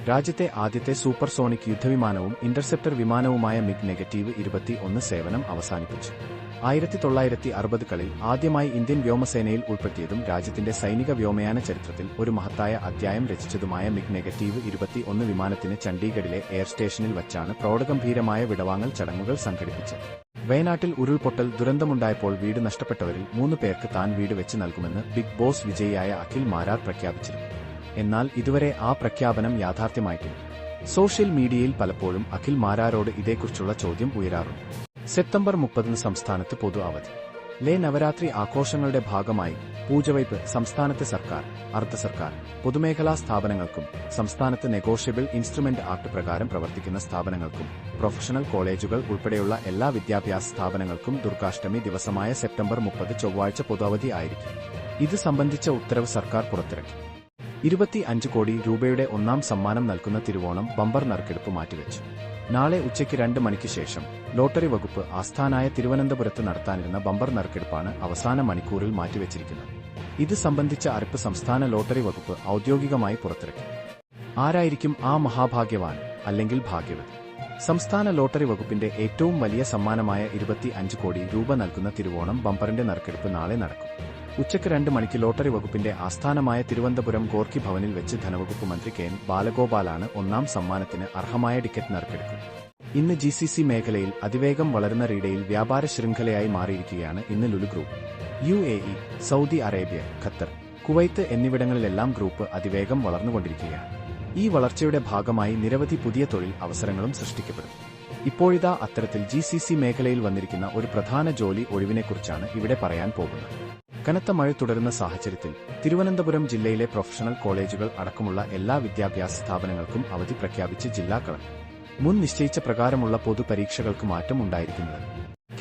രാജ്യത്തെ ആദ്യത്തെ supersonic യുദ്ധവിമാനവും interceptor വിമാനവുമായ MiG-21 സേവനം അവസാനിപ്പിച്ചു. 1960കളിൽ ആദ്യമായി ഇന്ത്യൻ വ്യോമസേനയിൽ ഉൾപ്പെടുത്തിയതും രാജ്യത്തിന്റെ സൈനിക വ്യോമയാന ചരിത്രത്തിൽ ഒരു മഹത്തായ അധ്യായം രചിച്ചതുമായ MiG-21 വിമാനത്തിന് ചണ്ഡീഗഡിലെ എയർ സ്റ്റേഷനിൽ വച്ചാണ് പ്രൗഢഗംഭീരമായ വിടവാങ്ങൽ ചടങ്ങുകൾ സംഘടിപ്പിച്ചത്. വയനാട്ടിൽ ഉരുൾപൊട്ടൽ ദുരന്തമുണ്ടായപ്പോൾ വീട് നഷ്ടപ്പെട്ടവരിൽ 3 പേർക്ക് താൻ വീട് വെച്ച് നൽകുമെന്ന് ബിഗ് ബോസ് വിജയിയായ അഖിൽ മാരാർ പ്രഖ്യാപിച്ചിരുന്നു. എന്നാൽ ഇതുവരെ ആ പ്രഖ്യാപനം യാഥാർത്ഥ്യമായിട്ടില്ല. സോഷ്യൽ മീഡിയയിൽ പലപ്പോഴും അഖിൽ മാരാരോട് ഇതേക്കുറിച്ചുള്ള ചോദ്യം ഉയരാറുണ്ട്. സെപ്റ്റംബർ 30 സംസ്ഥാനത്ത് പൊതു അവധി. നവരാത്രി ആഘോഷങ്ങളുടെ ഭാഗമായി പൂജവയ്പ് സംസ്ഥാനത്തെ സർക്കാർ, അർദ്ധ സർക്കാർ, പൊതുമേഖലാ സ്ഥാപനങ്ങൾക്കും സംസ്ഥാനത്ത് നെഗോഷ്യബിൾ ഇൻസ്ട്രുമെന്റ് ആക്ട് പ്രകാരം പ്രവർത്തിക്കുന്ന സ്ഥാപനങ്ങൾക്കും പ്രൊഫഷണൽ കോളേജുകൾ ഉൾപ്പെടെയുള്ള എല്ലാ വിദ്യാഭ്യാസ സ്ഥാപനങ്ങൾക്കും ദുർഗ്ഗാഷ്ടമി ദിവസമായ സെപ്റ്റംബർ 30 ചൊവ്വാഴ്ച പൊതു അവധി ആയിരിക്കും. ഇത് സംബന്ധിച്ച ഉത്തരവ് സർക്കാർ പുറത്തിറക്കി. 25 കോടി രൂപയുടെ ഒന്നാം സമ്മാനം നൽകുന്ന തിരുവോണം ബമ്പർ നറുക്കെടുപ്പ് മാറ്റിവെച്ചു. നാളെ ഉച്ചയ്ക്ക് 2 മണിക്ക് ശേഷം ലോട്ടറി വകുപ്പ് ആസ്ഥാനായ തിരുവനന്തപുരത്ത് നടത്താനിരുന്ന ബമ്പർ നറുക്കെടുപ്പാണ് അവസാന മണിക്കൂറിൽ മാറ്റിവെച്ചിരിക്കുന്നത്. ഇത് സംബന്ധിച്ച അറിയിപ്പ് സംസ്ഥാന ലോട്ടറി വകുപ്പ് ഔദ്യോഗികമായി പുറത്തിറക്കി. ആരായിരിക്കും ആ മഹാഭാഗ്യവാൻ അല്ലെങ്കിൽ ഭാഗ്യവതി? സംസ്ഥാന ലോട്ടറി വകുപ്പിന്റെ ഏറ്റവും വലിയ സമ്മാനമായ 25 കോടി രൂപ നൽകുന്ന തിരുവോണം ബമ്പറിന്റെ നറുക്കെടുപ്പ് നാളെ നടക്കും. ഉച്ചയ്ക്ക് 2 മണിക്ക് ലോട്ടറി വകുപ്പിന്റെ ആസ്ഥാനമായ തിരുവനന്തപുരം ഗോർക്കി ഭവനിൽ വെച്ച് ധനവകുപ്പ് മന്ത്രി കെ. ബാലഗോപാലാണ് ഒന്നാം സമ്മാനത്തിന് അർഹമായ ടിക്കറ്റ് നറുക്കെടുക്കുക. ഇന്ന് GCC മേഖലയിൽ അതിവേഗം വളരുന്ന റീഡെയിൽ വ്യാപാര ശൃംഖലയായി മാറിയിരിക്കുകയാണ് ഇന്ന് Lulu group. UAE, Saudi Arabia, Qatar, Kuwait എന്നിവിടങ്ങളിലെല്ലാം ഗ്രൂപ്പ് അതിവേഗം വളർന്നുകൊണ്ടിരിക്കുകയാണ്. ഈ വളർച്ചയുടെ ഭാഗമായി നിരവധി പുതിയ തൊഴിൽ അവസരങ്ങളും സൃഷ്ടിക്കപ്പെടും. ഇപ്പോഴിതാ അത്തരത്തിൽ GCC മേഖലയിൽ വന്നിരിക്കുന്ന ഒരു പ്രധാന ജോലി ഒഴിവിനെക്കുറിച്ചാണ് ഇവിടെ പറയാൻ പോകുന്നത്. കനത്ത മഴ തുടരുന്ന സാഹചര്യത്തിൽ തിരുവനന്തപുരം ജില്ലയിലെ പ്രൊഫഷണൽ കോളേജുകൾ അടക്കമുള്ള എല്ലാ വിദ്യാഭ്യാസ സ്ഥാപനങ്ങൾക്കും അവധി പ്രഖ്യാപിച്ച് ജില്ലാ കളക്ടർ. മുൻ നിശ്ചയിച്ച പ്രകാരമുള്ള പൊതുപരീക്ഷകൾക്ക് മാറ്റം ഉണ്ടായിരിക്കുന്നത്.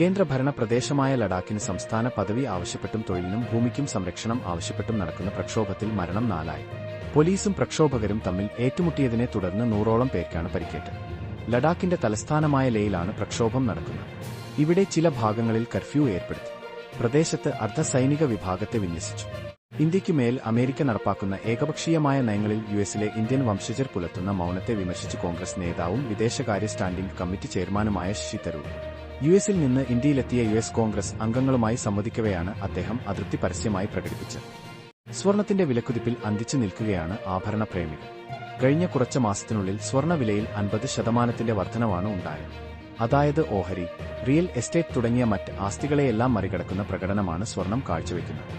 കേന്ദ്രഭരണ പ്രദേശമായ ലഡാക്കിന് സംസ്ഥാന പദവി ആവശ്യപ്പെട്ടും തൊഴിലിനും ഭൂമിക്കും സംരക്ഷണം ആവശ്യപ്പെട്ടും നടക്കുന്ന പ്രക്ഷോഭത്തിൽ മരണം 4 പോലീസും പ്രക്ഷോഭകരും തമ്മിൽ ഏറ്റുമുട്ടിയതിനെ തുടർന്ന് 100ഓളം പേർക്കാണ് പരിക്കേറ്റത്. ലഡാക്കിന്റെ തലസ്ഥാനമായ ലേയിലാണ് പ്രക്ഷോഭം നടക്കുന്നത്. ഇവിടെ ചില ഭാഗങ്ങളിൽ കർഫ്യൂ ഏർപ്പെടുത്തി. പ്രദേശത്ത് അർദ്ധ സൈനിക വിഭാഗത്തെ വിന്യസിച്ചു. ഇന്ത്യയ്ക്കുമേൽ അമേരിക്ക നടപ്പാക്കുന്ന ഏകപക്ഷീയമായ നയങ്ങളിൽ യുഎസിലെ ഇന്ത്യൻ വംശജർ പുലർത്തുന്ന മൌനത്തെ വിമർശിച്ച് കോൺഗ്രസ് നേതാവും വിദേശകാര്യ സ്റ്റാൻഡിംഗ് കമ്മിറ്റി ചെയർമാനുമായ ശശി തരൂർ യുഎസിൽ നിന്ന് ഇന്ത്യയിലെത്തിയ US കോൺഗ്രസ് അംഗങ്ങളുമായി സംവദിക്കവെയാണ് അദ്ദേഹം അതൃപ്തി പരസ്യമായി പ്രകടിപ്പിച്ചത്. സ്വർണത്തിന്റെ വിലക്കുതിപ്പിൽ അന്തിച്ചു നിൽക്കുകയാണ് ആഭരണ പ്രേമികൾ. കഴിഞ്ഞ കുറച്ച് മാസത്തിനുള്ളിൽ സ്വർണ വിലയിൽ 50% വർധനവാണ് ഉണ്ടായത്. അതായത് ഓഹരി, റിയൽ എസ്റ്റേറ്റ് തുടങ്ങിയ മറ്റ് ആസ്തികളെയെല്ലാം മറികടക്കുന്ന പ്രകടനമാണ് സ്വർണം കാഴ്ചവെക്കുന്നത്.